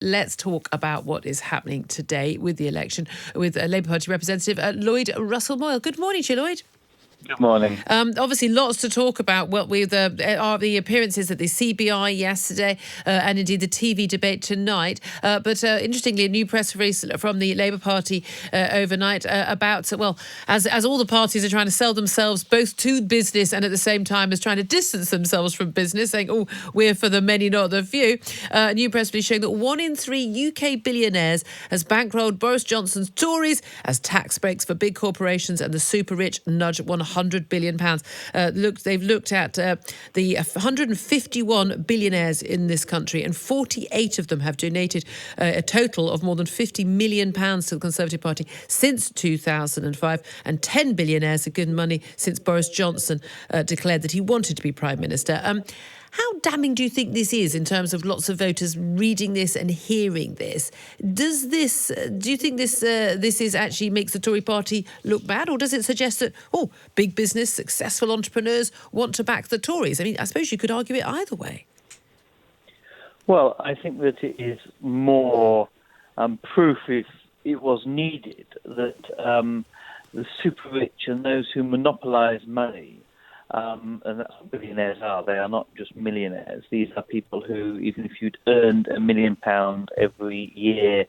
Let's talk about what is happening today with the election with Labour Party representative Lloyd Russell-Moyle. Good morning to you, Lloyd. Good morning. Obviously, lots to talk about. What with are the appearances at the CBI yesterday, and indeed the TV debate tonight. But interestingly, a new press release from the Labour Party overnight about as all the parties are trying to sell themselves both to business and at the same time as trying to distance themselves from business, saying, "Oh, we're for the many, not the few." A new press release showing that 1 in 3 UK billionaires has bankrolled Boris Johnson's Tories as tax breaks for big corporations and the super rich nudge £100 billion. They've looked at the 151 billionaires in this country, and 48 of them have donated a total of more than £50 million to the Conservative Party since 2005, and 10 billionaires have given money since Boris Johnson declared that he wanted to be Prime Minister. How damning do you think this is in terms of lots of voters reading this and hearing this? Do you think this is actually makes the Tory party look bad, or does it suggest that, big business, successful entrepreneurs want to back the Tories? I mean, I suppose you could argue it either way. Well, I think that it is more proof, if it was needed, that the super rich and those who monopolise money, and that's what billionaires are. They are not just millionaires. These are people who, even if you'd earned £1 million every year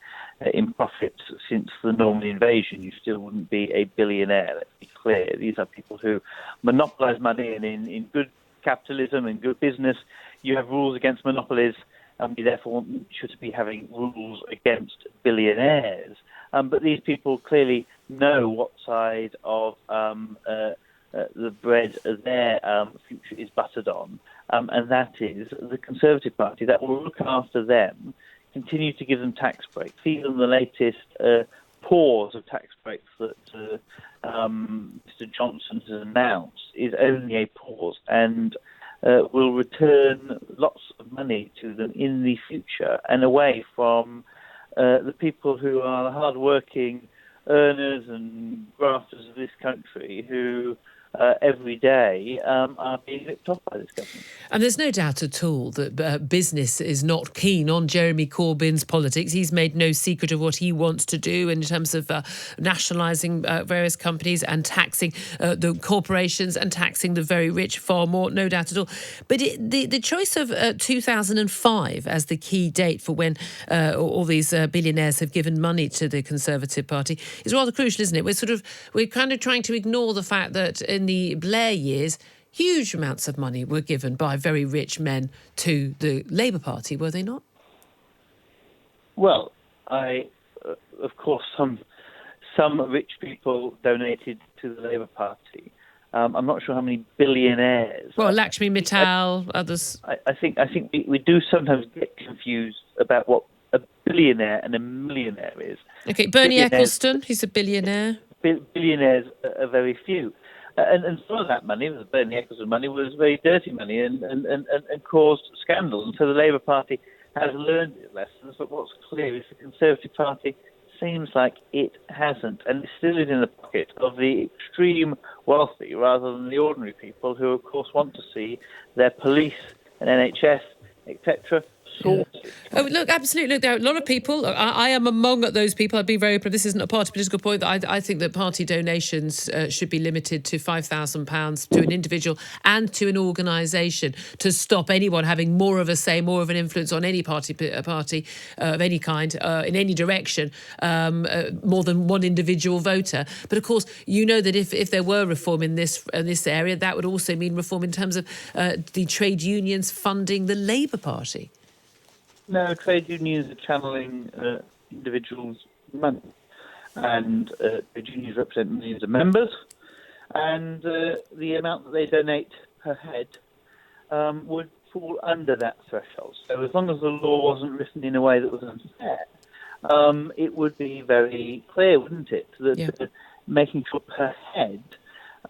in profits since the Norman invasion, you still wouldn't be a billionaire. Let's be clear. These are people who monopolise money, and in good capitalism and good business, you have rules against monopolies, and we therefore should be having rules against billionaires. But these people clearly know what side of the bread their future is buttered on, and that is the Conservative Party that will look after them, continue to give them tax breaks. Even the latest pause of tax breaks that Mr. Johnson has announced is only a pause, and will return lots of money to them in the future and away from the people who are the hard-working earners and grafters of this country who every day are being ripped off by this government. And there's no doubt at all that business is not keen on Jeremy Corbyn's politics. He's made no secret of what he wants to do in terms of nationalising various companies and taxing the corporations and taxing the very rich far more, no doubt at all. But the choice of 2005 as the key date for when all these billionaires have given money to the Conservative Party is rather crucial, isn't it? We're kind of trying to ignore the fact that in the Blair years, huge amounts of money were given by very rich men to the Labour Party, were they not? Well, of course, some rich people donated to the Labour Party. I'm not sure how many billionaires. Well, Lakshmi Mittal, others. I think we do sometimes get confused about what a billionaire and a millionaire is. Okay, Bernie Ecclestone, he's a billionaire. Billionaires are very few. And some of that money, the Bernie Ecclestone money, was very dirty money and caused scandal. And so the Labour Party has learned its lessons. But what's clear is the Conservative Party seems like it hasn't, and it still is in the pocket of the extreme wealthy rather than the ordinary people who, of course, want to see their police and NHS, etc., sorted. Oh, look, absolutely. Look, there are a lot of people. I am among those people. I'd be very. This isn't a party political point. I think that party donations should be limited to £5,000 to an individual and to an organisation to stop anyone having more of a say, more of an influence on any party of any kind in any direction, more than one individual voter. But of course, you know that if there were reform in this area, that would also mean reform in terms of the trade unions funding the Labour Party. No, trade unions are channeling individuals' money, and trade unions represent millions of members, and the amount that they donate per head would fall under that threshold. So as long as the law wasn't written in a way that was unfair, it would be very clear, wouldn't it, that making sure per head.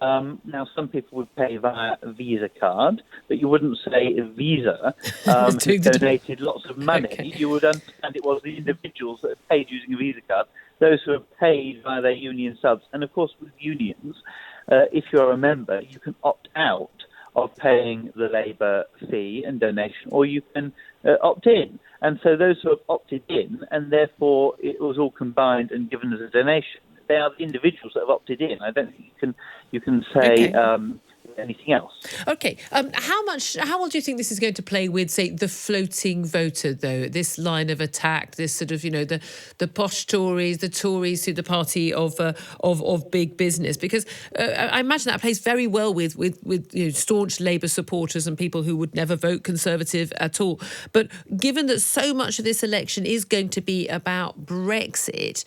Now, some people would pay via a Visa card, but you wouldn't say a Visa who donated lots of money. Okay. You would understand it was the individuals that have paid using a Visa card, those who have paid via their union subs. And, of course, with unions, if you're a member, you can opt out of paying the Labour fee and donation, or you can opt in. And so those who have opted in, and therefore it was all combined and given as a donation, they are the individuals that have opted in. I don't think you can say anything else. Okay. How well do you think this is going to play with, say, the floating voter, though? This line of attack, this sort of, the posh Tories, the Tories who the party of big business, because I imagine that plays very well with staunch Labour supporters and people who would never vote Conservative at all. But given that so much of this election is going to be about Brexit,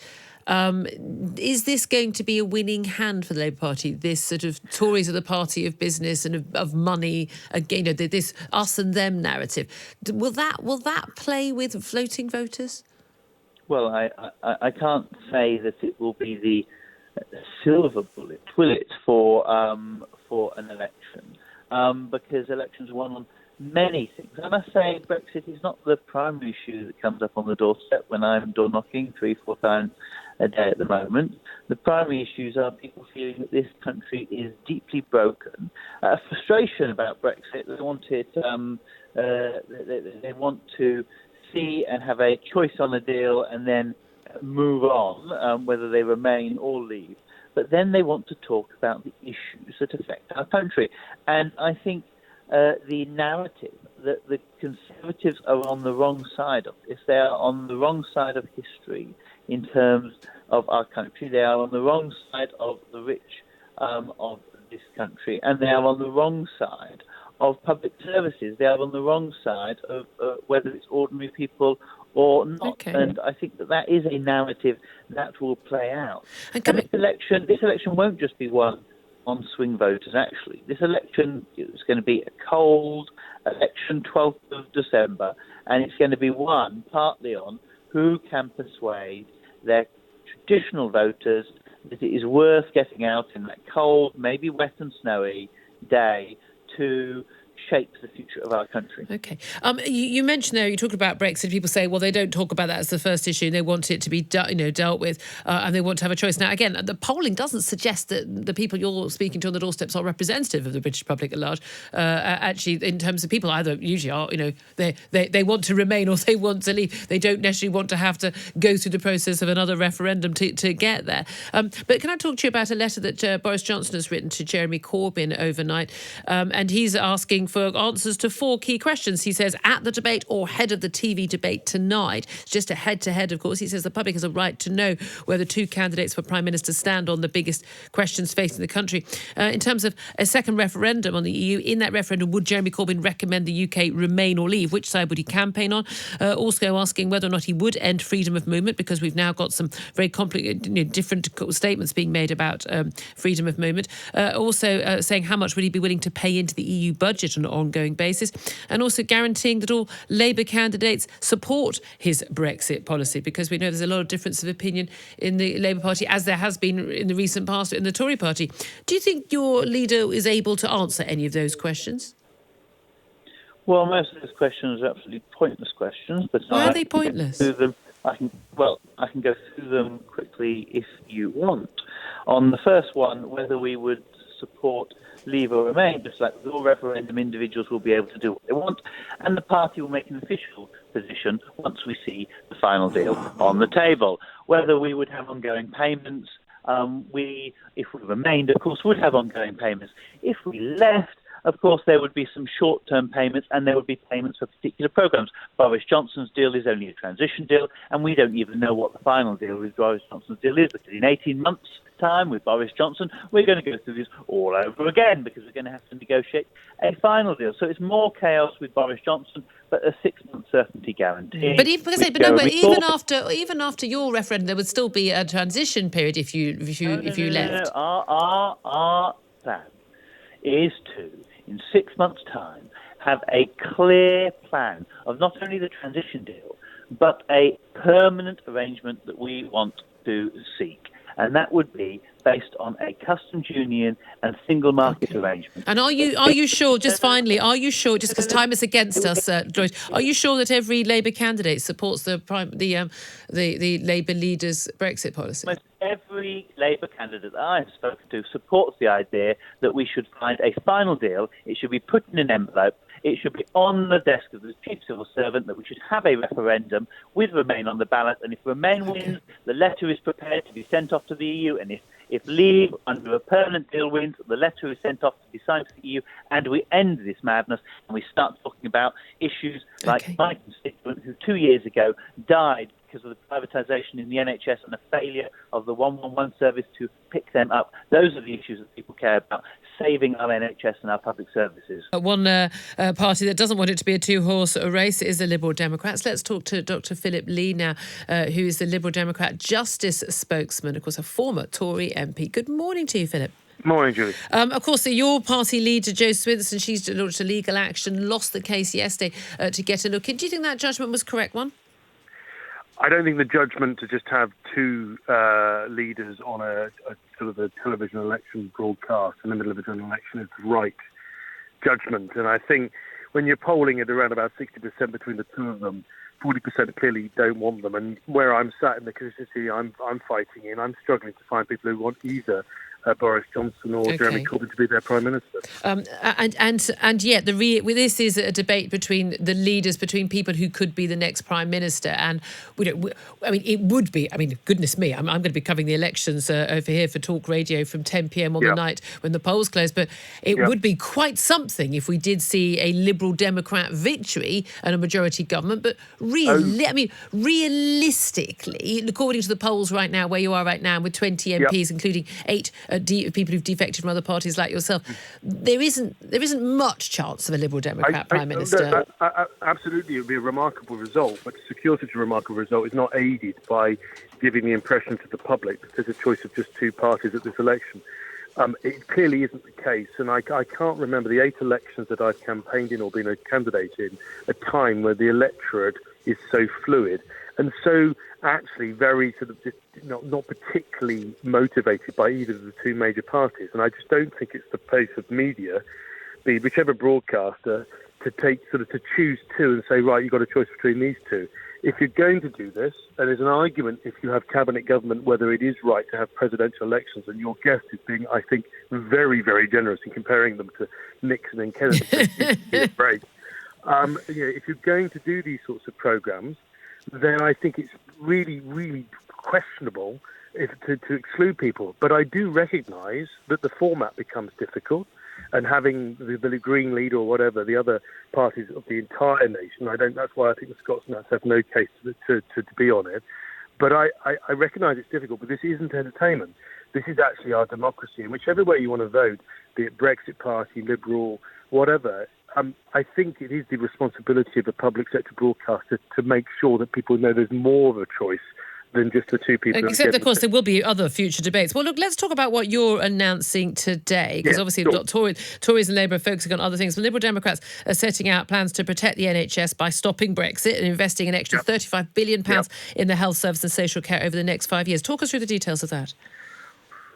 is this going to be a winning hand for the Labour Party? This sort of Tories are the party of business and of money, again, this us and them narrative. Will that play with floating voters? Well, I can't say that it will be the silver bullet, will it, for an election? Because elections are won on many things. I must say Brexit is not the primary issue that comes up on the doorstep when I'm door knocking 3-4 times a day at the moment. The primary issues are people feeling that this country is deeply broken, frustration about Brexit. They want it. They want to see and have a choice on a deal and then move on, whether they remain or leave. But then they want to talk about the issues that affect our country. And I think the narrative that the Conservatives are on the wrong side of this. They are on the wrong side of history in terms of our country. They are on the wrong side of the rich of this country, and they are on the wrong side of public services. They are on the wrong side of whether it's ordinary people or not. Okay. And I think that is a narrative that will play out. And this election won't just be won on swing voters, actually. This election is going to be a cold election, 12th of December, and it's going to be won partly on who can persuade their traditional voters that it is worth getting out in that cold, maybe wet and snowy day to shape the future of our country. Okay. You mentioned there, you talked about Brexit. People say, well, they don't talk about that as the first issue. They want it to be dealt with, and they want to have a choice. Now, again, the polling doesn't suggest that the people you're speaking to on the doorsteps are representative of the British public at large. Actually, in terms of people, either usually are, they want to remain or they want to leave. They don't necessarily want to have to go through the process of another referendum to get there. But can I talk to you about a letter that Boris Johnson has written to Jeremy Corbyn overnight? And he's asking for answers to 4 key questions. He says, at the debate or head of the TV debate tonight, it's just a head-to-head, of course. He says the public has a right to know where the 2 candidates for Prime Minister stand on the biggest questions facing the country. In terms of a second referendum on the EU, in that referendum, would Jeremy Corbyn recommend the UK remain or leave? Which side would he campaign on? Also asking whether or not he would end freedom of movement, because we've now got some very complicated, different statements being made about freedom of movement. Also saying how much would he be willing to pay into the EU budget on an ongoing basis, and also guaranteeing that all Labour candidates support his Brexit policy, because we know there's a lot of difference of opinion in the Labour Party, as there has been in the recent past in the Tory Party. Do you think your leader is able to answer any of those questions? Well, most of those questions are absolutely pointless questions. But why are they pointless? I can go through them quickly if you want. On the first one, whether we would support leave or remain, just like with all referendum, individuals will be able to do what they want, and the party will make an official position once we see the final deal on the table. Whether we would have ongoing payments, if we remained, of course, would have ongoing payments. If we left, of course, there would be some short-term payments, and there would be payments for particular programmes. Boris Johnson's deal is only a transition deal, and we don't even know what the final deal with Boris Johnson's deal is, because in 18 months' time with Boris Johnson, we're going to go through this all over again, because we're going to have to negotiate a final deal. So it's more chaos with Boris Johnson, but a 6-month certainty guarantee. But even after your referendum, there would still be a transition period if you left. Our plan is to, in 6 months' time, have a clear plan of not only the transition deal, but a permanent arrangement that we want to seek. And that would be based on a customs union and single market arrangement. And are you sure, just finally, just because time is against us, Lloyd, are you sure that every Labour candidate supports the Labour leader's Brexit policy? Almost every Labour candidate that I have spoken to supports the idea that we should find a final deal. It should be put in an envelope. It should be on the desk of the chief civil servant that we should have a referendum with Remain on the ballot, and if Remain wins, the letter is prepared to be sent off to the EU, and if Leave, under a permanent deal, wins, the letter is sent off to be signed to the EU, and we end this madness, and we start talking about issues like my constituent who 2 years ago died because of the privatisation in the NHS and the failure of the 111 service to pick them up. Those are the issues that people care about, saving our NHS and our public services. One party that doesn't want it to be a two-horse race is the Liberal Democrats. Let's talk to Dr. Phillip Lee now, who is the Liberal Democrat Justice spokesman, of course, a former Tory MP. Good morning to you, Philip. Morning, Julie. Of course, your party leader, Jo Swinson, she's launched a legal action, lost the case yesterday to get a look in. Do you think that judgment was correct one? I don't think the judgment to just have two leaders on a sort of a television election broadcast in the middle of a general election is the right judgment. And I think when you're polling at around about 60% between the two of them, 40% clearly don't want them. And where I'm sat in the constituency I'm fighting in, I'm struggling to find people who want either Boris Johnson or Jeremy Corbyn to be their Prime Minister. And yet, this is a debate between the leaders, between people who could be the next Prime Minister. And, it would be, goodness me, I'm going to be covering the elections over here for Talk Radio from 10 p.m. on the night when the polls close. But it would be quite something if we did see a Liberal Democrat victory and a majority government. But realistically, according to the polls right now, where you are right now, with 20 MPs, including 8 people who've defected from other parties like yourself, there isn't much chance of a Liberal Democrat Prime Minister. Absolutely, it would be a remarkable result, but to secure such a remarkable result is not aided by giving the impression to the public that there's a choice of just two parties at this election. It clearly isn't the case, and I can't remember the 8 elections that I've campaigned in or been a candidate in, a time where the electorate is so fluid and so actually very sort of just not particularly motivated by either of the two major parties. And I just don't think it's the place of media, be whichever broadcaster, to choose two and say, right, you've got a choice between these two. If you're going to do this, and there's an argument if you have cabinet government whether it is right to have presidential elections, and your guest is being, I think, very, very generous in comparing them to Nixon and Kennedy. If you're going to do these sorts of programmes, then I think it's really, really questionable to exclude people. But I do recognise that the format becomes difficult, and having the Green leader or whatever, the other parties of the entire nation, that's why I think the Scots Nats have no case to be on it. But I recognise it's difficult, but this isn't entertainment. This is actually our democracy, and whichever way you want to vote, be it Brexit Party, Liberal, whatever, I think it is the responsibility of the public sector broadcaster to make sure that people know there's more of a choice than just the two people. Except, of course, there will be other future debates. Well, look, let's talk about what you're announcing today, because obviously Tories and Labour are focusing on other things. The Liberal Democrats are setting out plans to protect the NHS by stopping Brexit and investing an extra £35 billion in the health service and social care over the next 5 years. Talk us through the details of that.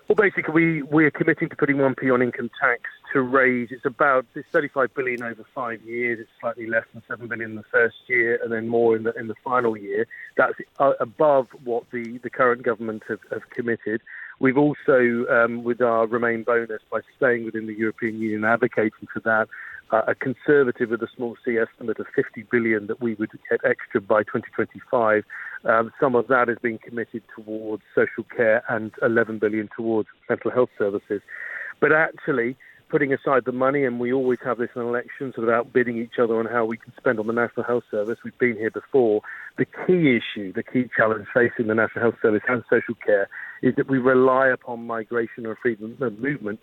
Well, basically, we're committing to putting 1p on income tax to raise. It's 35 billion over 5 years. It's slightly less than 7 billion in the first year, and then more in the final year. That's above what the current government have committed. We've also, with our Remain bonus, by staying within the European Union, advocating for that, a Conservative with a small c estimate of 50 billion that we would get extra by 2025. Some of that is being committed towards social care and 11 billion towards mental health services. But actually, putting aside the money, and we always have this in elections, sort of outbidding each other on how we can spend on the National Health Service. We've been here before. The key issue, the key challenge facing the National Health Service and social care is that we rely upon migration or freedom of movement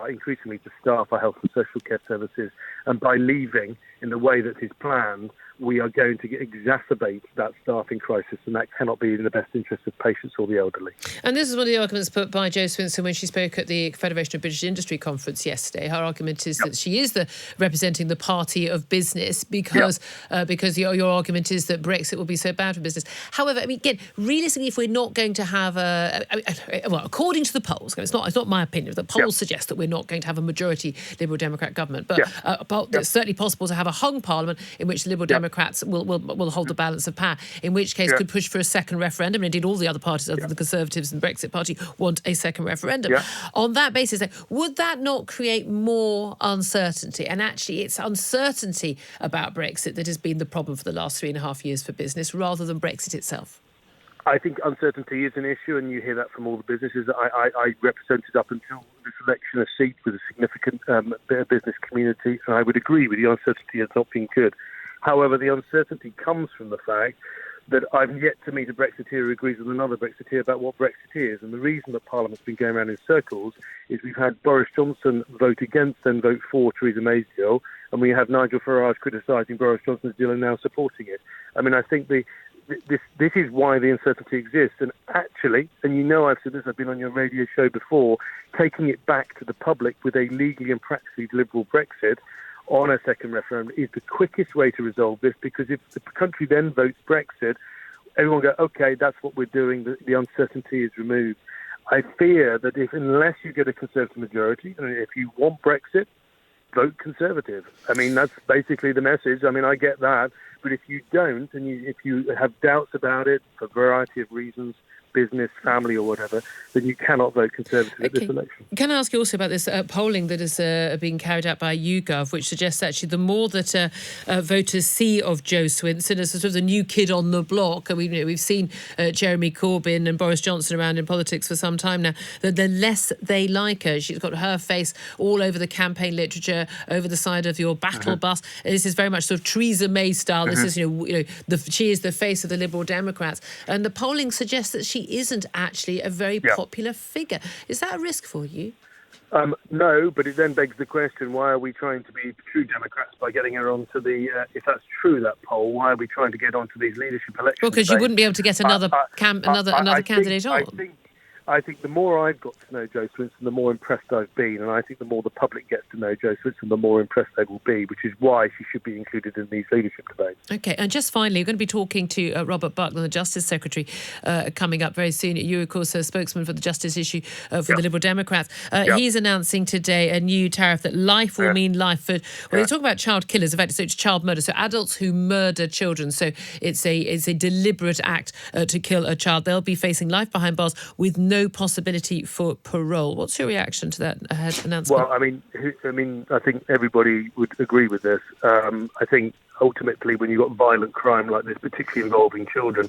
increasingly to staff our health and social care services. And by leaving in the way that is planned, we are going to exacerbate that staffing crisis, and that cannot be in the best interest of patients or the elderly. And this is one of the arguments put by Jo Swinson when she spoke at the Federation of British Industry conference yesterday. Her argument is that she is representing the party of business because your argument is that Brexit will be so bad for business. However, again, realistically, if we're not going to have according to the polls, it's not my opinion, the polls suggest that we're not going to have a majority Liberal Democrat government, but it's certainly possible to have a hung parliament in which the Liberal Democrats will hold the balance of power, in which case could push for a second referendum. And indeed, all the other parties other than the Conservatives and the Brexit Party want a second referendum. On that basis, would that not create more uncertainty? And actually, it's uncertainty about Brexit that has been the problem for the last 3.5 years for business, rather than Brexit itself. I think uncertainty is an issue, and you hear that from all the businesses. I represented up until this election a seat with a significant business community, and I would agree with the uncertainty has not been good. However, the uncertainty comes from the fact that I've yet to meet a Brexiteer who agrees with another Brexiteer about what Brexit is. And the reason that Parliament's been going around in circles is we've had Boris Johnson vote against and vote for Theresa May's deal, and we have Nigel Farage criticising Boris Johnson's deal and now supporting it. I mean, I think this is why the uncertainty exists. And actually, and you know I've said this, I've been on your radio show before, taking it back to the public with a legally and practically liberal Brexit on a second referendum is the quickest way to resolve this, because if the country then votes Brexit, everyone will go, OK, that's what we're doing, the uncertainty is removed. I fear that unless you get a Conservative majority, and if you want Brexit, vote Conservative. I mean, that's basically the message. I mean, I get that. But if you don't, and if you have doubts about it for a variety of reasons, business, family or whatever, then you cannot vote Conservative at this election. Can I ask you also about this polling that is being carried out by YouGov, which suggests actually the more that voters see of Jo Swinson as sort of the new kid on the block, and we've seen Jeremy Corbyn and Boris Johnson around in politics for some time now, that the less they like her. She's got her face all over the campaign literature, over the side of your battle bus. This is very much sort of Theresa May style. This is, she is the face of the Liberal Democrats. And the polling suggests that she isn't actually a very popular figure. Is that a risk for you? No, but it then begs the question, why are we trying to be true Democrats by getting her onto the, if that's true, that poll, why are we trying to get onto these leadership elections? Well, because you wouldn't be able to get another candidate on. I think the more I've got to know Jo Swinson, the more impressed I've been, and I think the more the public gets to know Jo Swinson, the more impressed they will be, which is why she should be included in these leadership debates. OK, and just finally, we're going to be talking to Robert Buckland, the Justice Secretary, coming up very soon. You, of course, are spokesman for the justice issue for the Liberal Democrats. He's announcing today a new tariff that life will mean life for... Well, they talk about child killers. In fact, so it's child murder, so adults who murder children. So it's a deliberate act to kill a child. They'll be facing life behind bars with no possibility for parole. What's your reaction to that announcement? Well, I mean, I think everybody would agree with this. I think ultimately, when you've got violent crime like this, particularly involving children,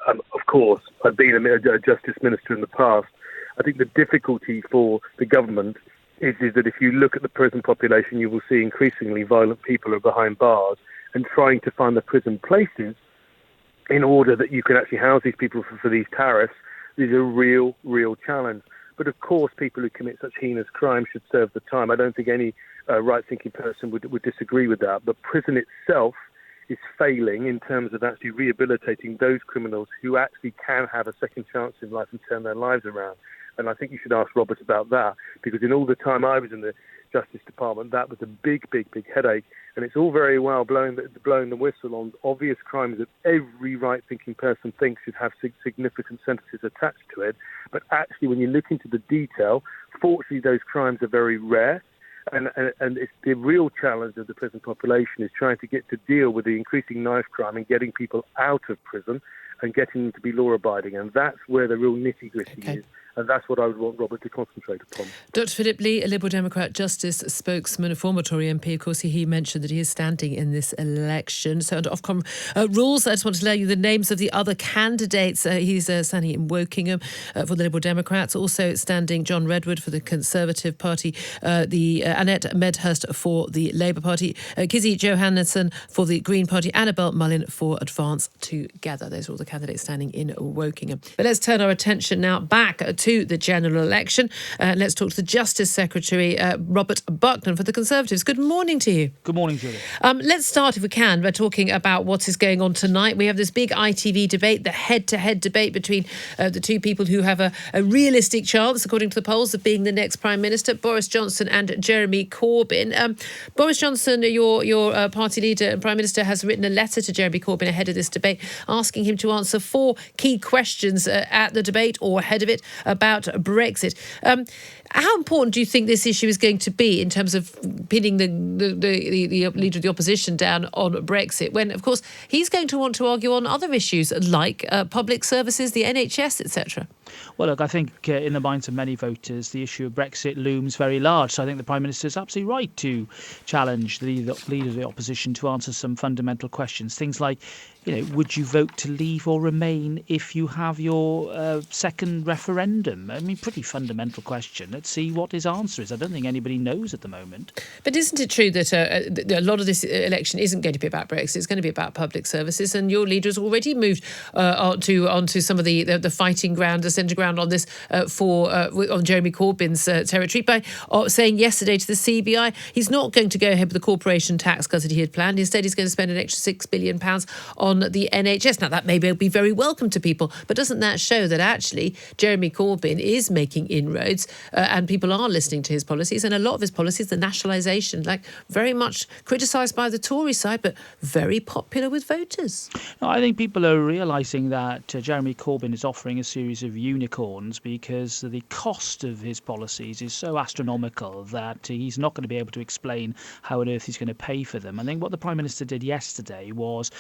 of course, I've been a justice minister in the past. I think the difficulty for the government is that if you look at the prison population, you will see increasingly violent people are behind bars, and trying to find the prison places in order that you can actually house these people for these tariffs is a real challenge. But of course, people who commit such heinous crimes should serve the time. I don't think any right-thinking person would disagree with that. But prison itself is failing in terms of actually rehabilitating those criminals who actually can have a second chance in life and turn their lives around. And I think you should ask Robert about that, because in all the time I was in the Justice Department, that was a big headache. And it's all very well blowing the whistle on obvious crimes that every right-thinking person thinks should have significant sentences attached to it. But actually, when you look into the detail, fortunately, those crimes are very rare. And it's the real challenge of the prison population is trying to get to deal with the increasing knife crime and getting people out of prison and getting them to be law-abiding. And that's where the real nitty-gritty is. And that's what I would want Robert to concentrate upon. Dr. Phillip Lee, a Liberal Democrat Justice spokesman, a former Tory MP. Of course, he mentioned that he is standing in this election. So under Ofcom rules, I just want to tell you the names of the other candidates. He's standing in Wokingham for the Liberal Democrats. Also standing John Redwood for the Conservative Party, the Annette Medhurst for the Labour Party, Kizzy Johannesson for the Green Party, Annabel Mullin for Advance Together. Those are all the candidates standing in Wokingham. But let's turn our attention now back to the general election. Let's talk to the Justice Secretary, Robert Buckland for the Conservatives. Good morning to you. Good morning, Julie. Let's start, if we can, by talking about what is going on tonight. We have this big ITV debate, the head-to-head debate between the two people who have a realistic chance, according to the polls, of being the next Prime Minister, Boris Johnson and Jeremy Corbyn. Boris Johnson, your party leader and Prime Minister, has written a letter to Jeremy Corbyn ahead of this debate, asking him to answer 4 key questions at the debate or ahead of it. about Brexit. How important do you think this issue is going to be in terms of pinning the leader of the opposition down on Brexit, when, of course, he's going to want to argue on other issues like public services, the NHS, etc.? Well, look, I think in the minds of many voters, the issue of Brexit looms very large. So I think the Prime Minister is absolutely right to challenge the leader of the opposition to answer some fundamental questions. Things like, would you vote to leave or remain if you have your second referendum? I mean, pretty fundamental question. Let's see what his answer is. I don't think anybody knows at the moment. But isn't it true that a lot of this election isn't going to be about Brexit? It's going to be about public services, and your leader has already moved onto some of the fighting ground, the centre ground on this on Jeremy Corbyn's territory by saying yesterday to the CBI he's not going to go ahead with the corporation tax cuts that he had planned. Instead, he's going to spend an extra £6 billion on the NHS. Now, that may be very welcome to people, but doesn't that show that actually Jeremy Corbyn is making inroads and people are listening to his policies? And a lot of his policies, the nationalisation, very much criticised by the Tory side, but very popular with voters. No, I think people are realising that Jeremy Corbyn is offering a series of unicorns because the cost of his policies is so astronomical that he's not going to be able to explain how on earth he's going to pay for them. I think what the Prime Minister did yesterday was,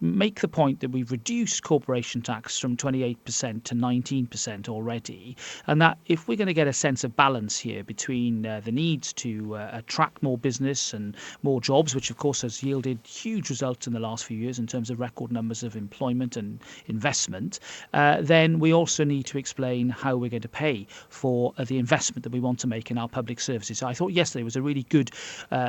make the point that we've reduced corporation tax from 28% to 19% already, and that if we're going to get a sense of balance here between the needs to attract more business and more jobs, which of course has yielded huge results in the last few years in terms of record numbers of employment and investment, then we also need to explain how we're going to pay for the investment that we want to make in our public services. So I thought yesterday was a really good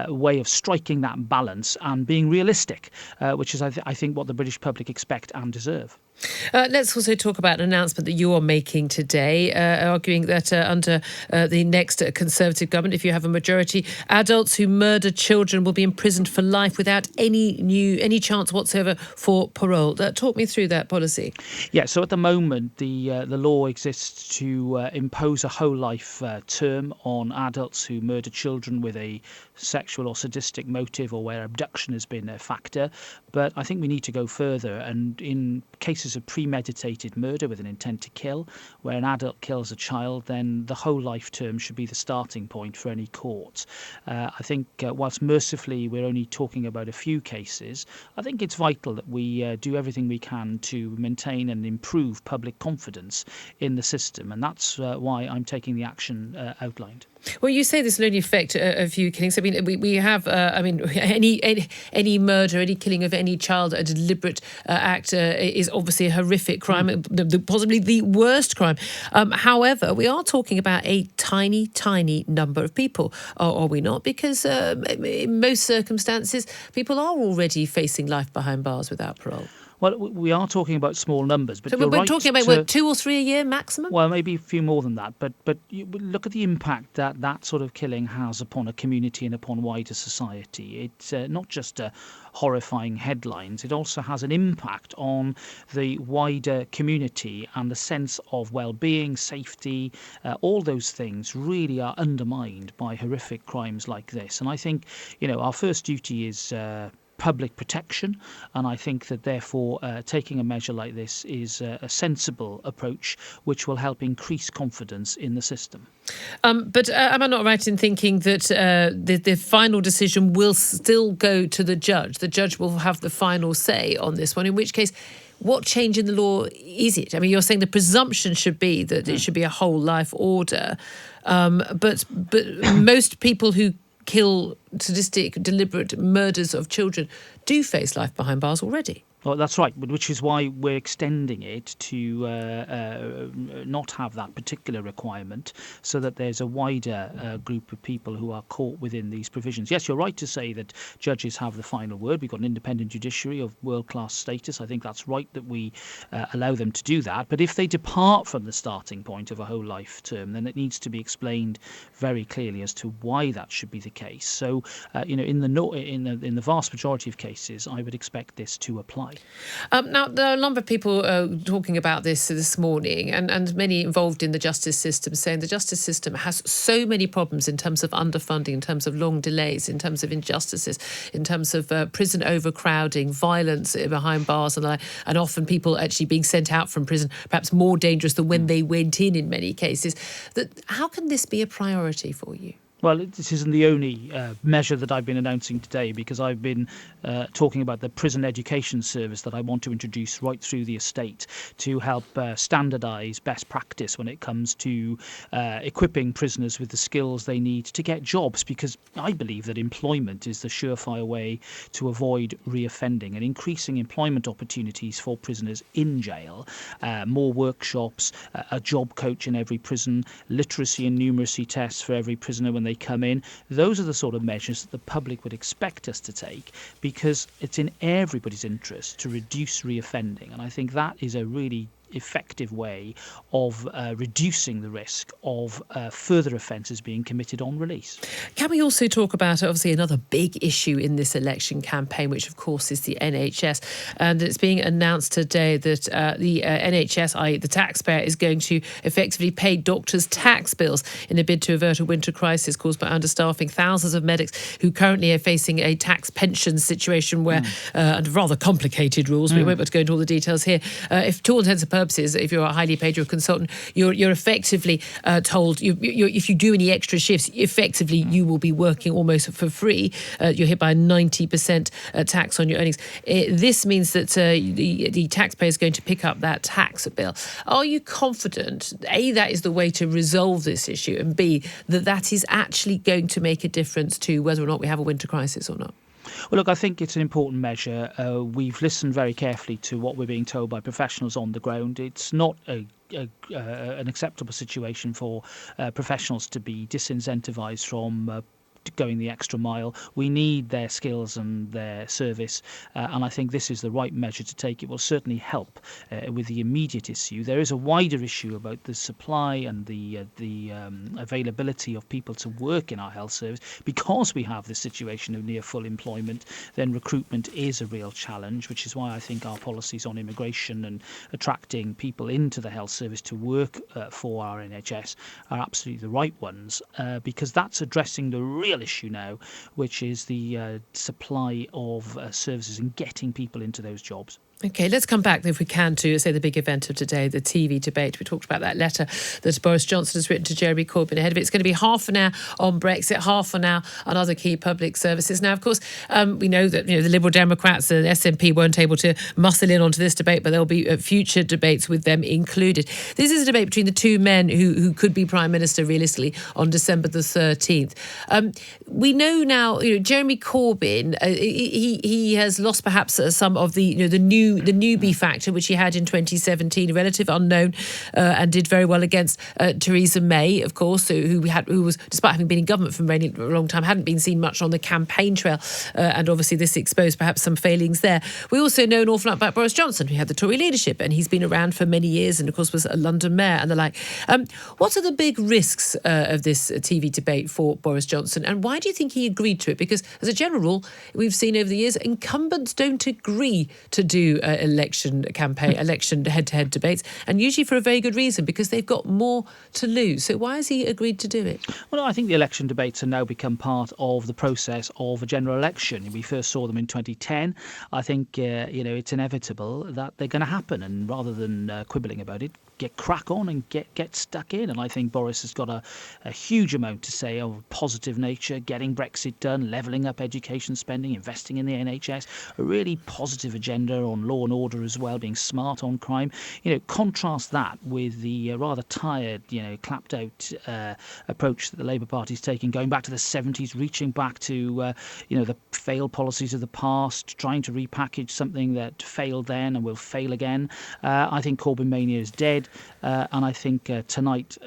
way of striking that balance and being realistic, which is I think what the British public expect and deserve. Let's also talk about an announcement that you are making today, arguing that under the next Conservative government, if you have a majority, adults who murder children will be imprisoned for life without any chance whatsoever for parole. Talk me through that policy. Yeah, so at the moment, the law exists to impose a whole life term on adults who murder children with a sexual or sadistic motive or where abduction has been a factor. But I think we need to go further, and in cases of premeditated murder with an intent to kill, where an adult kills a child, then the whole life term should be the starting point for any court. I think whilst mercifully we're only talking about a few cases, I think it's vital that we do everything we can to maintain and improve public confidence in the system, and that's why I'm taking the action outlined. Well, you say this will only affect a few killings. I mean, we have, any murder, any killing of any child, a deliberate act is obviously a horrific crime, possibly the worst crime. However, we are talking about a tiny, tiny number of people, are we not? Because in most circumstances, people are already facing life behind bars without parole. Well, we are talking about small numbers, but so you're we're talking about 2 or 3 a year maximum. Well, maybe a few more than that. But you look at the impact that sort of killing has upon a community and upon wider society. It's not just horrifying headlines. It also has an impact on the wider community, and the sense of well-being, safety. All those things really are undermined by horrific crimes like this. And I think, our first duty is public protection, and I think that therefore taking a measure like this is a sensible approach which will help increase confidence in the system. But am I not right in thinking that the final decision will still go to the judge? The judge will have the final say on this one, in which case, what change in the law is it? I mean, you're saying the presumption should be that it should be a whole life order, but most people who kill sadistic, deliberate murders of children do face life behind bars already. Well, that's right, which is why we're extending it to not have that particular requirement, so that there's a wider group of people who are caught within these provisions. Yes, you're right to say that judges have the final word. We've got an independent judiciary of world-class status. I think that's right that we allow them to do that. But if they depart from the starting point of a whole life term, then it needs to be explained very clearly as to why that should be the case. So, in the vast majority of cases, I would expect this to apply. Now, there are a number of people talking about this morning, and many involved in the justice system, saying the justice system has so many problems in terms of underfunding, in terms of long delays, in terms of injustices, in terms of prison overcrowding, violence behind bars and the like, and often people actually being sent out from prison, perhaps more dangerous than when they went in many cases. How can this be a priority for you? Well, this isn't the only measure that I've been announcing today, because I've been talking about the prison education service that I want to introduce right through the estate to help standardise best practice when it comes to equipping prisoners with the skills they need to get jobs, because I believe that employment is the surefire way to avoid reoffending, and increasing employment opportunities for prisoners in jail, more workshops, a job coach in every prison, literacy and numeracy tests for every prisoner when they come in. Those are the sort of measures that the public would expect us to take, because it's in everybody's interest to reduce reoffending. And I think that is a really effective way of reducing the risk of further offences being committed on release. Can we also talk about, obviously, another big issue in this election campaign, which of course is the NHS, and it's being announced today that the NHS, i.e. the taxpayer, is going to effectively pay doctors' tax bills in a bid to avert a winter crisis caused by understaffing. Thousands of medics who currently are facing a tax pension situation where, under rather complicated rules, we won't be able to go into all the details here, if to all intents and purposes, if you're a highly paid, you're a consultant, you're effectively told if you do any extra shifts, effectively you will be working almost for free. You're hit by a 90% tax on your earnings. This means that the taxpayer is going to pick up that tax bill. Are you confident, A, that is the way to resolve this issue, and B, that is actually going to make a difference to whether or not we have a winter crisis or not? Well, look, I think it's an important measure. We've listened very carefully to what we're being told by professionals on the ground. It's not an acceptable situation for professionals to be disincentivised from going the extra mile. We need their skills and their service, and I think this is the right measure to take. It will certainly help with the immediate issue. There is a wider issue about the supply and the availability of people to work in our health service. Because we have this situation of near full employment, then recruitment is a real challenge, which is why I think our policies on immigration and attracting people into the health service to work for our NHS are absolutely the right ones, because that's addressing the real issue now, which is the supply of services and getting people into those jobs. OK, let's come back, if we can, to, say, the big event of today, the TV debate. We talked about that letter that Boris Johnson has written to Jeremy Corbyn ahead of it. It's going to be half an hour on Brexit, half an hour on other key public services. Now, of course, we know that the Liberal Democrats and SNP weren't able to muscle in onto this debate, but there'll be future debates with them included. This is a debate between the two men who could be Prime Minister realistically on December the 13th. We know now, Jeremy Corbyn, he has lost perhaps some of the newbie factor, which he had in 2017, a relative unknown, and did very well against Theresa May, of course, who was, despite having been in government for a very long time, hadn't been seen much on the campaign trail, and obviously this exposed perhaps some failings there. We also know an awful lot about Boris Johnson, who had the Tory leadership, and he's been around for many years, and of course was a London mayor and the like. What are the big risks of this TV debate for Boris Johnson, and why do you think he agreed to it? Because as a general rule, we've seen over the years, incumbents don't agree to do election head-to-head debates, and usually for a very good reason, because they've got more to lose. So why has he agreed to do it? Well, I think the election debates have now become part of the process of a general election. We first saw them in 2010. I think it's inevitable that they're going to happen, and rather than quibbling about it, get crack on and get stuck in. And I think Boris has got a huge amount to say of positive nature, getting Brexit done, levelling up education spending, investing in the NHS, a really positive agenda on law and order as well, being smart on crime. Contrast that with the rather tired, clapped out approach that the Labour Party's taking, going back to the 70s, reaching back to the failed policies of the past, trying to repackage something that failed then and will fail again. I think Corbyn mania is dead. And I think tonight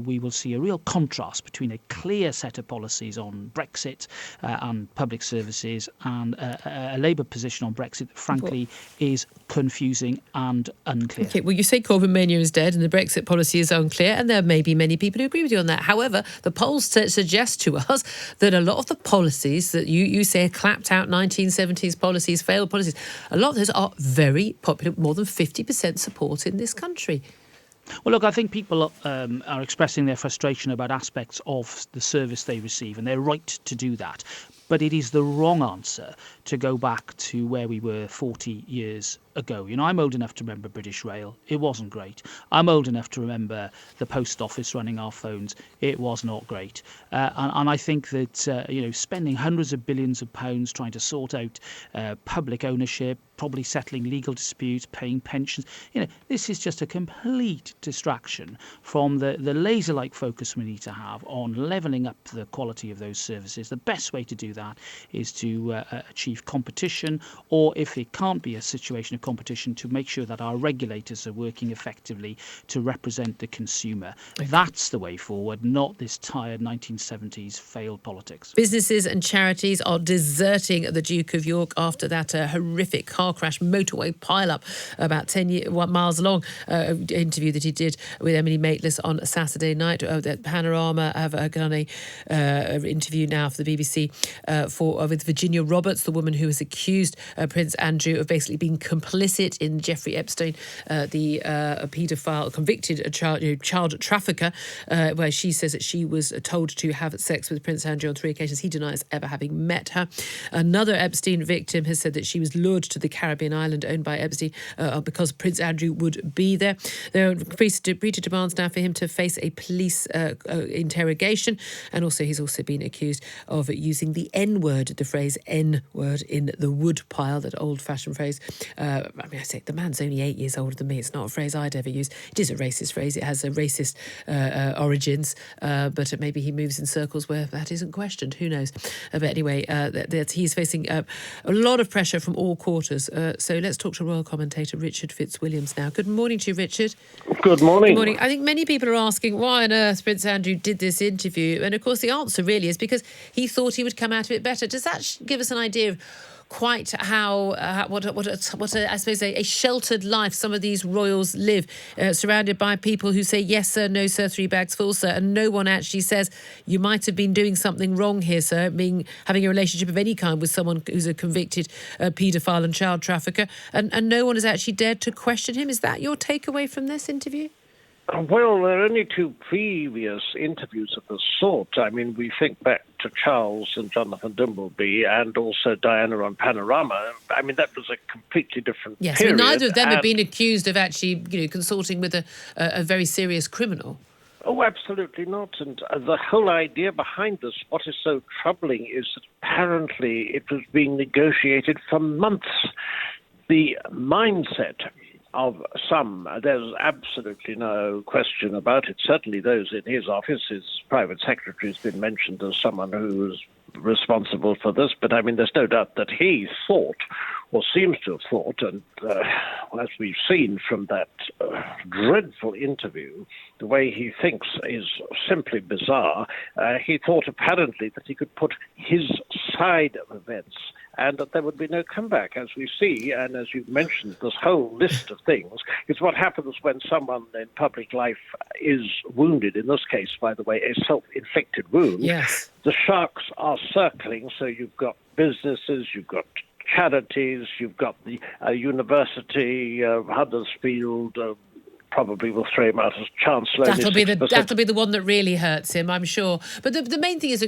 we will see a real contrast between a clear set of policies on Brexit and public services and a Labour position on Brexit that, frankly, is confusing and unclear. Okay, well, you say Corbyn mania is dead and the Brexit policy is unclear, and there may be many people who agree with you on that. However, the polls suggest to us that a lot of the policies that you say are clapped out 1970s policies, failed policies, a lot of those are very popular, more than 50% support in this country. Well, look, I think people are expressing their frustration about aspects of the service they receive, and they're right to do that. But it is the wrong answer to go back to where we were 40 years ago. You know, I'm old enough to remember British Rail. It wasn't great. I'm old enough to remember the post office running our phones. It was not great. And I think that, spending hundreds of billions of pounds trying to sort out public ownership, probably settling legal disputes, paying pensions, this is just a complete distraction from the laser-like focus we need to have on levelling up the quality of those services. The best way to do that is to achieve competition, or if it can't be a situation of competition, to make sure that our regulators are working effectively to represent the consumer. That's the way forward, not this tired 1970s failed politics. Businesses and charities are deserting the Duke of York after that horrific car crash motorway pile-up about 10 miles long. Interview that he did with Emily Maitlis on Saturday night. Panorama have done an interview now for the BBC with Virginia Roberts, the woman who has accused Prince Andrew of basically being complicit in Jeffrey Epstein, the paedophile, convicted child trafficker, where she says that she was told to have sex with Prince Andrew on 3 occasions. He denies ever having met her. Another Epstein victim has said that she was lured to the Caribbean island owned by Epstein because Prince Andrew would be there. There are breached demands now for him to face a police interrogation, and also he's also been accused of using the N-word, the phrase N-word, in the wood pile, that old-fashioned phrase. I say the man's only 8 years older than me. It's not a phrase I'd ever use. It is a racist phrase. It has a racist origins, but maybe he moves in circles where that isn't questioned. Who knows? But anyway, he's facing a lot of pressure from all quarters. So let's talk to royal commentator Richard Fitzwilliams now. Good morning to you, Richard. Good morning. Good morning. I think many people are asking why on earth Prince Andrew did this interview, and of course the answer really is because he thought he would come out of it better. Does that give us an idea of quite how I suppose a sheltered life some of these royals live, surrounded by people who say yes sir, no sir, 3 bags full sir, and no one actually says you might have been doing something wrong here sir, having a relationship of any kind with someone who's a convicted paedophile and child trafficker, and no one has actually dared to question him. Is that your takeaway from this interview? Well, there are only 2 previous interviews of the sort. I mean, we think back to Charles and Jonathan Dimbleby and also Diana on Panorama. I mean, that was a completely different period. Yes, neither of them have been accused of actually, consorting with a very serious criminal. Oh, absolutely not. And the whole idea behind this, what is so troubling, is that apparently it was being negotiated for months. The mindset of some, there's absolutely no question about it. Certainly those in his office, his private secretary has been mentioned as someone who was responsible for this, but I mean, there's no doubt that he thought, or seems to have thought, and as we've seen from that dreadful interview, the way he thinks is simply bizarre. He thought apparently that he could put his side of events and that there would be no comeback, as we see, and as you've mentioned, this whole list of things is what happens when someone in public life is wounded, in this case, by the way, a self-inflicted wound. Yes. The sharks are circling, so you've got businesses, you've got charities, you've got the university, Huddersfield, probably will throw him out as chancellor. That'll be the one that really hurts him, I'm sure. But the main thing is,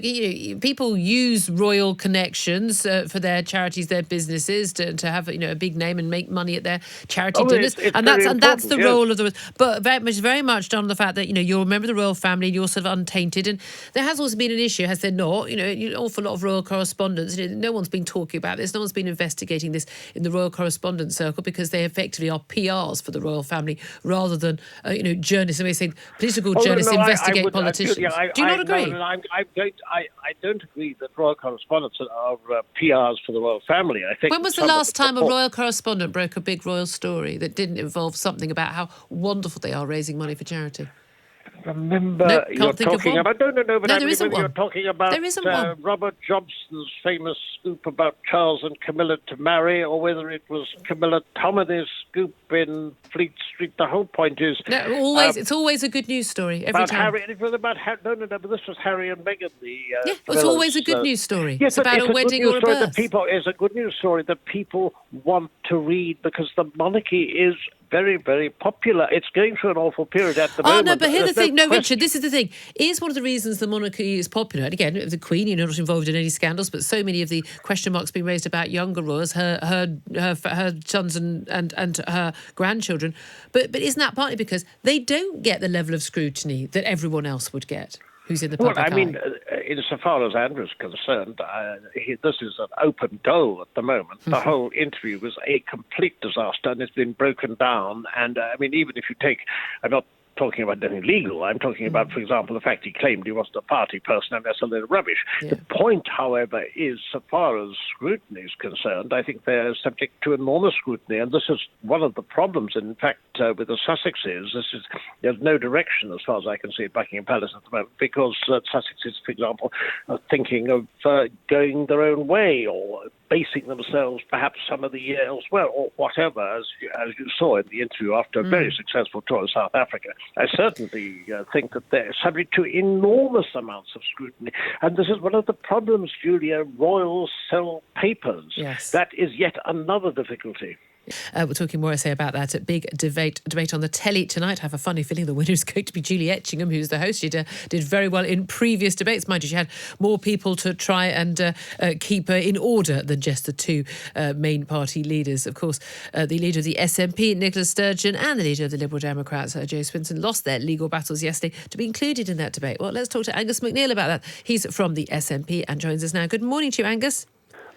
people use royal connections for their charities, their businesses, to have a big name and make money at their charity dinners, and that's the role of the. But very much done on the fact that you're a member of the royal family and you're sort of untainted. And there has also been an issue, has there not? An awful lot of royal correspondence. No one's been talking about this. No one's been investigating this in the royal correspondence circle because they effectively are PRs for the royal family rather rather than journalists. They say political journalists investigate politicians. Do you not agree? I don't agree that royal correspondents are PRs for the royal family. I think. When was the last time a royal correspondent broke a big royal story that didn't involve something about how wonderful they are raising money for charity? Remember, you're talking about... No, but there isn't one. You're talking about there isn't one. Robert Jobson's famous scoop about Charles and Camilla to marry, or whether it was Camilla Tommany's scoop in Fleet Street. The whole point is... No, it's always a good news story, every about time. Harry, and it was about... but this was Harry and Meghan, it's always a good news story. Yes, it's about a wedding or a birth. It's a good news story that people want to read because the monarchy is very, very popular. It's going through an awful period at the moment. Oh, no, but here's the thing. No, Richard, this is the thing. Is one of the reasons the monarchy is popular, and again, the Queen, you're not involved in any scandals, but so many of the question marks being raised about younger royals, her sons and her grandchildren. But isn't that partly because they don't get the level of scrutiny that everyone else would get? Who's in the public eye? Insofar as Andrew's concerned, this is an open goal at the moment. The whole interview was a complete disaster, and it's been broken down. And, even if you take... I'm not talking about anything legal. I'm talking about, for example, the fact he claimed he wasn't a party person, and that's a little rubbish. Yeah. The point, however, is, so far as scrutiny is concerned, I think they're subject to enormous scrutiny, and this is one of the problems, in fact, with the Sussexes. There's no direction, as far as I can see, at Buckingham Palace at the moment, because Sussexes, for example, are thinking of going their own way, or basing themselves perhaps some of the year elsewhere, or whatever, as you saw in the interview after a very successful tour of South Africa. I certainly think that they're subject to enormous amounts of scrutiny. And this is one of the problems, Julia. Royals sell papers. Yes. That is yet another difficulty. We're talking more, I say, about that big debate on the telly tonight. I have a funny feeling the winner is going to be Julie Etchingham, who's the host. She did very well in previous debates. Mind you, she had more people to try and keep in order than just the two main party leaders. Of course, the leader of the SNP, Nicola Sturgeon, and the leader of the Liberal Democrats, Jo Swinson, lost their legal battles yesterday to be included in that debate. Well, let's talk to Angus MacNeil about that. He's from the SNP and joins us now. Good morning to you, Angus.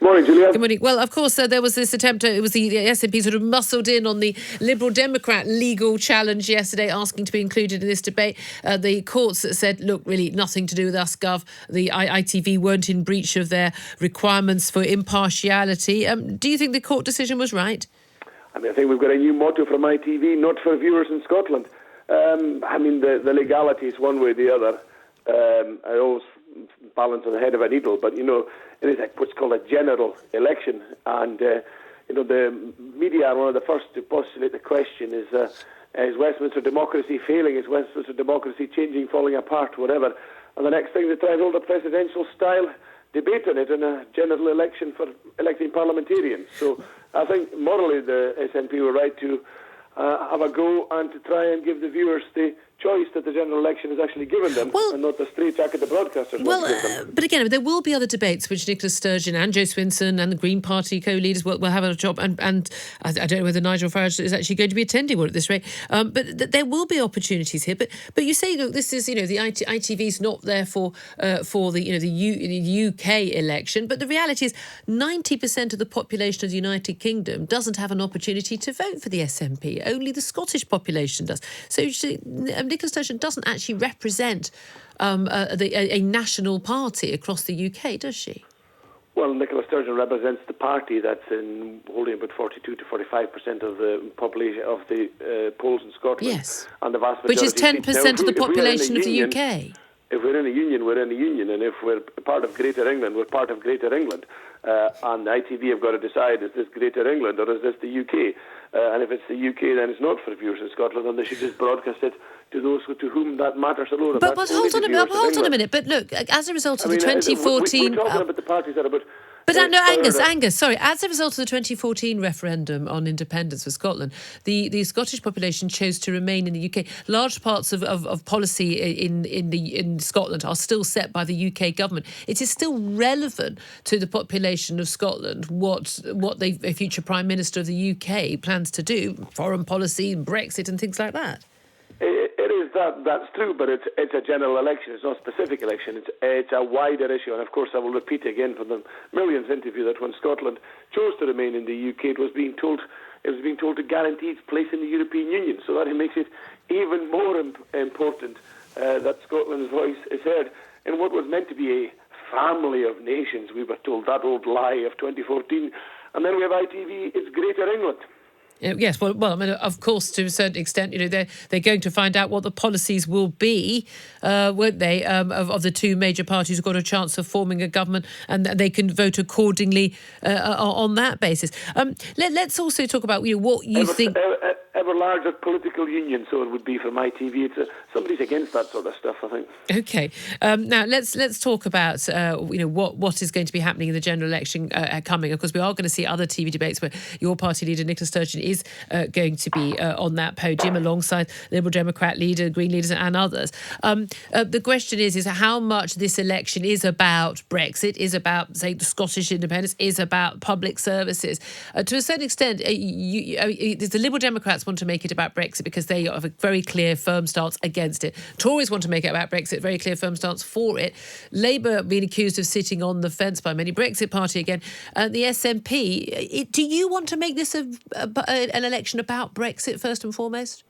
Morning, Julia. Good morning. Well, of course, there was this attempt. It was the SNP sort of muscled in on the Liberal Democrat legal challenge yesterday, asking to be included in this debate. The courts said, look, really nothing to do with us, Gov. The ITV weren't in breach of their requirements for impartiality. Do you think the court decision was right? I think we've got a new motto from ITV, not for viewers in Scotland. The legality is one way or the other. I always balance on the head of a needle, but it is what's called a general election, and the media are one of the first to postulate the question: is Westminster democracy failing? Is Westminster democracy changing, falling apart, whatever? And the next thing they try and hold a presidential style debate on it in a general election for electing parliamentarians. So I think morally the SNP were right to have a go and to try and give the viewers the choice that the general election has actually given them, and not the straitjacket the broadcasters want to give them. But again, there will be other debates which Nicola Sturgeon and Jo Swinson and the Green Party co-leaders will have a job, and I don't know whether Nigel Farage is actually going to be attending one at this rate, but there will be opportunities here. But you say, look, this is, the ITV's not there for the UK election, but the reality is 90% of the population of the United Kingdom doesn't have an opportunity to vote for the SNP. Only the Scottish population does. So Nicola Sturgeon doesn't actually represent a national party across the UK, does she? Well, Nicola Sturgeon represents the party that's holding about 42 to 45% of the population of the polls in Scotland. Yes, and the vast majority, which is 10% of the population of the UK. If we're in a union, we're in a union, and if we're part of Greater England, we're part of Greater England. And the ITV have got to decide, is this Greater England or is this the UK? And if it's the UK, then it's not for viewers in Scotland, and they should just broadcast it to those to whom that matters alone. But hold on a minute. But look, as a result of the 2014... We're talking about the parties that are about... But Angus, sorry. As a result of the 2014 referendum on independence for Scotland, the Scottish population chose to remain in the UK. Large parts of policy in Scotland are still set by the UK government. It is still relevant to the population of Scotland what a future Prime Minister of the UK plans to do, foreign policy, Brexit and things like that. It is that's true, but it's a general election. It's not a specific election. It's a wider issue, and of course I will repeat again from the Millions interview that when Scotland chose to remain in the UK, it was being told it was being told to guarantee its place in the European Union. So that makes it even more important that Scotland's voice is heard in what was meant to be a family of nations. We were told that old lie of 2014. And then we have ITV, it's Greater England. Yes, well, I mean, of course, to a certain extent, they're going to find out what the policies will be, won't they, of the two major parties who've got a chance of forming a government, and they can vote accordingly on that basis. Let's also talk about what you think. Ever larger political union, so it would be from ITV. Somebody's against that sort of stuff, I think. Okay, now let's talk about what is going to be happening in the general election coming. Of course, we are going to see other TV debates where your party leader Nicola Sturgeon is going to be on that podium alongside Liberal Democrat leader, Green leaders, and others. The question is how much this election is about Brexit, is about, say, the Scottish independence, is about public services. To a certain extent, the Liberal Democrats want to make it about Brexit because they have a very clear, firm stance against it. Tories want to make it about Brexit, very clear, firm stance for it. Labour being accused of sitting on the fence by many. Brexit Party again. The SNP. Do you want to make this an election about Brexit first and foremost?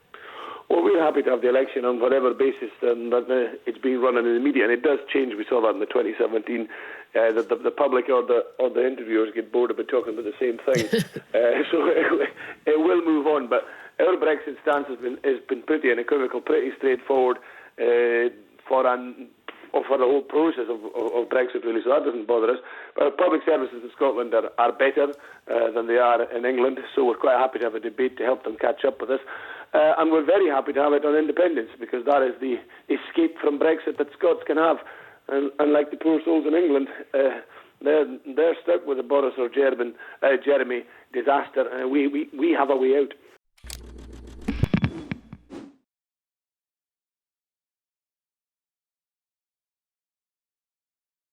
Well, we're happy to have the election on whatever basis that it's being run in the media, and it does change. We saw that in the 2017. That the public or the interviewers get bored about talking about the same thing. So it will move on. But our Brexit stance has been pretty unequivocal, pretty straightforward for the whole process of Brexit, really. So that doesn't bother us. But public services in Scotland are better than they are in England. So we're quite happy to have a debate to help them catch up with us. And we're very happy to have it on independence, because that is the escape from Brexit that Scots can have. And like the poor souls in England, they're stuck with the Boris or Jeremy disaster. We have a way out.